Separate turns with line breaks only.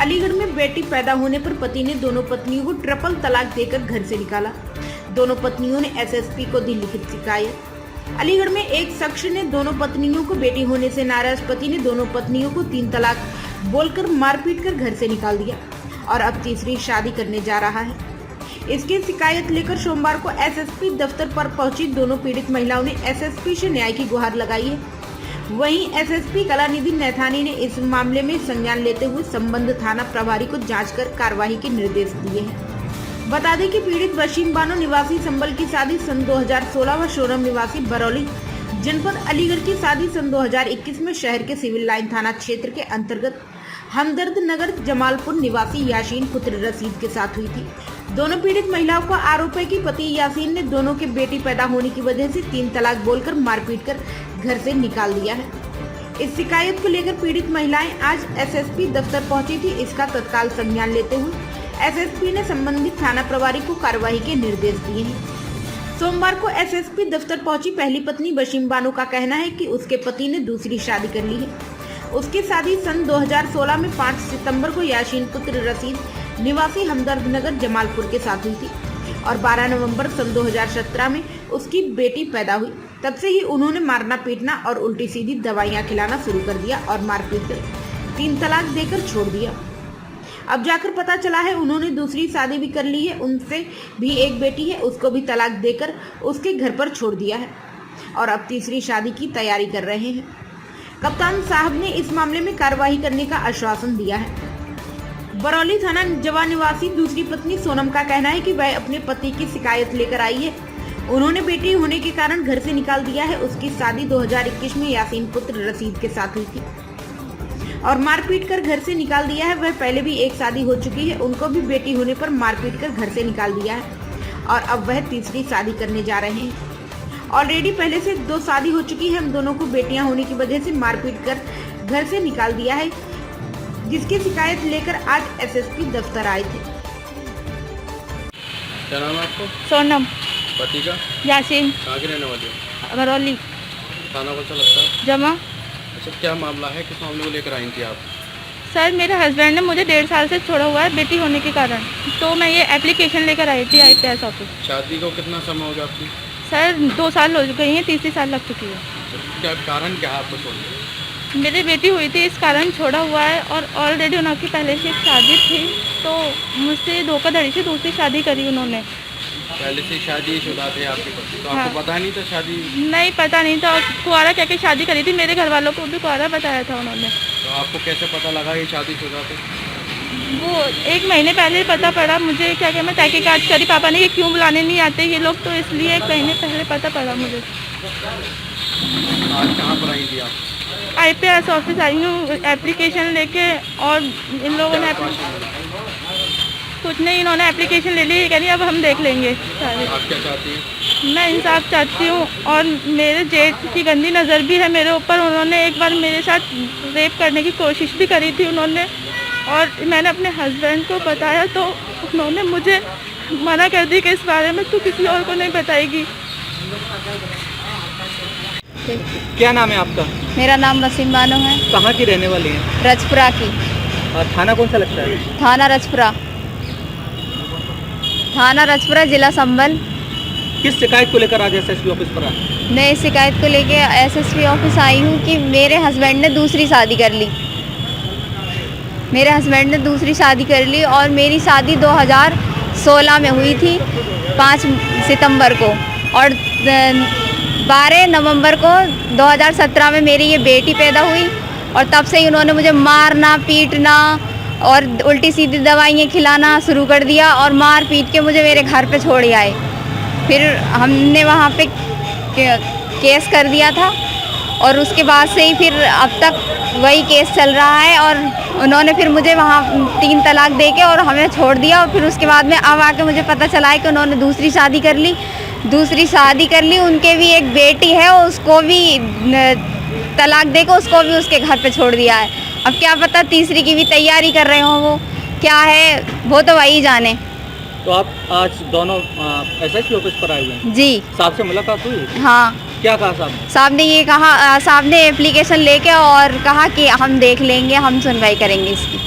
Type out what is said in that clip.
अलीगढ़ में बेटी पैदा होने पर पति ने दोनों पत्नियों को ट्रिपल तलाक देकर घर से निकाला। दोनों पत्नियों ने एसएसपी को दी लिखित शिकायत। अलीगढ़ में एक शख्स ने दोनों पत्नियों को बेटी होने से नाराज पति ने दोनों पत्नियों को 3 तलाक बोलकर मारपीट कर घर से निकाल दिया और अब तीसरी शादी करने जा रहा है। इसकी शिकायत लेकर सोमवार को एसएसपी दफ्तर पर पहुंची दोनों पीड़ित महिलाओं ने एसएसपी से न्याय की गुहार लगाई है। वहीं एसएसपी कलानिधि नैथानी ने इस मामले में संज्ञान लेते हुए संबंध थाना प्रभारी को जांच कर कार्रवाई के निर्देश दिए हैं। बता दें कि पीड़ित वसीम बानो निवासी संबल की शादी सन 2016 व सोनम निवासी बरौली जनपद अलीगढ़ की शादी सन 2021 में शहर के सिविल लाइन थाना क्षेत्र के अंतर्गत हमदर्द नगर जमालपुर निवासी यासीन पुत्र रशीद के साथ हुई थी। दोनों पीड़ित महिलाओं का आरोप है कि पति यासीन ने दोनों के बेटी पैदा होने की वजह से 3 तलाक बोलकर मारपीट कर घर से निकाल दिया है। इस शिकायत को लेकर पीड़ित महिलाएं आज एसएसपी दफ्तर पहुंची थी। इसका तत्काल संज्ञान लेते हुए एसएसपी ने संबंधित थाना प्रभारी को कार्रवाई के निर्देश दिए हैं। सोमवार को एसएसपी दफ्तर पहुंची पहली पत्नी वसीम बानो का कहना है कि उसके पति ने दूसरी शादी कर ली है। उसकी शादी सन 2016 में 5 सितंबर को यासीन पुत्र रशीद निवासी हमदर्द नगर जमालपुर के साथ हुई थी और 12 नवंबर सन 2017 में उसकी बेटी पैदा हुई। तब से ही उन्होंने मारना पीटना और उल्टी सीधी दवाइयां खिलाना शुरू कर दिया और मारपीट कर 3 तलाक देकर छोड़ दिया। अब जाकर पता चला है उन्होंने दूसरी शादी भी कर ली है। उनसे भी एक बेटी है, उसको भी तलाक देकर उसके घर पर छोड़ दिया है और अब तीसरी शादी की तैयारी कर रहे हैं। कप्तान साहब ने इस मामले में कार्रवाई करने का आश्वासन दिया है। बरौली थाना जवा निवासी दूसरी पत्नी सोनम का कहना है कि वह अपने पति की शिकायत लेकर आई है। उन्होंने बेटी होने के कारण घर से निकाल दिया है। उसकी शादी 2021 में यासीन पुत्र रशीद के साथ हुई थी और मारपीट कर घर से निकाल दिया है। वह पहले भी एक शादी हो चुकी है, उनको भी बेटी होने पर मारपीट कर घर से निकाल दिया है और अब वह तीसरी शादी करने जा रहे हैं। ऑलरेडी पहले से 2 शादी हो चुकी है। हम दोनों को बेटियां होने की वजह से मारपीट कर घर से निकाल दिया है, जिसकी शिकायत लेकर आज एसएसपी दफ्तर आए थे।
क्या नाम है आपको?
सोनम।
पति का?
यासीन।
कहाँ की रहने वाली हो?
बरौली।
थाना कौन सा लगता है?
जमा।
अच्छा, क्या मामला है, किस मामले को लेकर आई थी आप?
सर, मेरे हस्बैंड ने मुझे 1.5 साल से छोड़ा हुआ है बेटी होने के कारण, तो मैं ये एप्लीकेशन लेकर आई थी IPS ऑफिस।
शादी को कितना समय हो गया आपकी?
सर 2 साल हो गई हैं, तीसरी साल लग चुकी है।
क्या कारण क्या है आपको छोड़ने?
मेरी बेटी हुई थी, इस कारण छोड़ा हुआ है और ऑलरेडी उनकी पहले से एक शादी थी, तो मुझसे धोखाधड़ी से दूसरी शादी करी उन्होंने।
पहले से शादी शुदा थे आपके पति, तो
हाँ।
आपको पता नहीं था शादी?
नहीं, पता नहीं था। कुआरा कह के शादी करी थी, मेरे घर वालों को भी कुआरा बताया था उन्होंने।
तो आपको कैसे पता लगा ये शादी शुदा थे?
वो 1 महीने पहले पता पड़ा मुझे। क्या क्या मैं तहकीकात करी, पापा ने ये क्यों बुलाने नहीं आते ये लोग, तो इसलिए 1 महीने पहले पता पड़ा मुझे।
आज कहाँ पर आई थी आप?
IPS ऑफिस आई हूँ एप्लीकेशन लेके, और इन लोगों ने कुछ नहीं, इन्होंने एप्लीकेशन ले ली, कह रही अब हम देख लेंगे सारे।
आप क्या चाहती हैं?
मैं इंसाफ चाहती हूँ और मेरे जेठ की गंदी नज़र भी है मेरे ऊपर। उन्होंने एक बार मेरे साथ रेप करने की कोशिश भी करी थी उन्होंने, और मैंने अपने हस्बैंड को बताया तो उन्होंने मुझे मना कर दी कि इस बारे में तू किसी और को नहीं बताएगी।
क्या नाम है आपका?
मेरा नाम वसीम बानो है।
कहाँ की रहने वाली हैं?
रजपुरा की।
और थाना कौन सा लगता है?
थाना रजपुरा। थाना रजपुरा, जिला संबल।
किस शिकायत को लेकर आज SSP ऑफिस पर आए?
मैं इस शिकायत को लेके SSP ऑफिस आई हूँ कि मेरे हस्बैंड ने दूसरी शादी कर ली। मेरे हस्बैंड ने दूसरी शादी कर ली और मेरी शादी 2016 में हुई थी 5 सितंबर को, और 12 नवंबर को 2017 में मेरी ये बेटी पैदा हुई और तब से ही उन्होंने मुझे मारना पीटना और उल्टी सीधी दवाइयाँ खिलाना शुरू कर दिया और मार पीट के मुझे मेरे घर पे छोड़ आए। फिर हमने वहाँ पे केस कर दिया था और उसके बाद से ही फिर अब तक वही केस चल रहा है, और उन्होंने फिर मुझे वहाँ 3 तलाक दे के और हमें छोड़ दिया। और फिर उसके बाद में अब आके मुझे पता चला है कि उन्होंने दूसरी शादी कर ली। उनके भी एक बेटी है, उसको भी तलाक दे के उसको भी उसके घर पे छोड़ दिया है। अब क्या पता तीसरी की भी तैयारी कर रहे हो, वो क्या है वो तो वही जाने।
तो आप आज दोनों SSP ऑफिस पर आए हुए हैं?
जी।
साहब से मुलाकात हुई?
हाँ।
क्या कहा साहब ने?
साहब ने ये कहा, साहब ने एप्लीकेशन लेके और कहा कि हम देख लेंगे, हम सुनवाई करेंगे इसकी।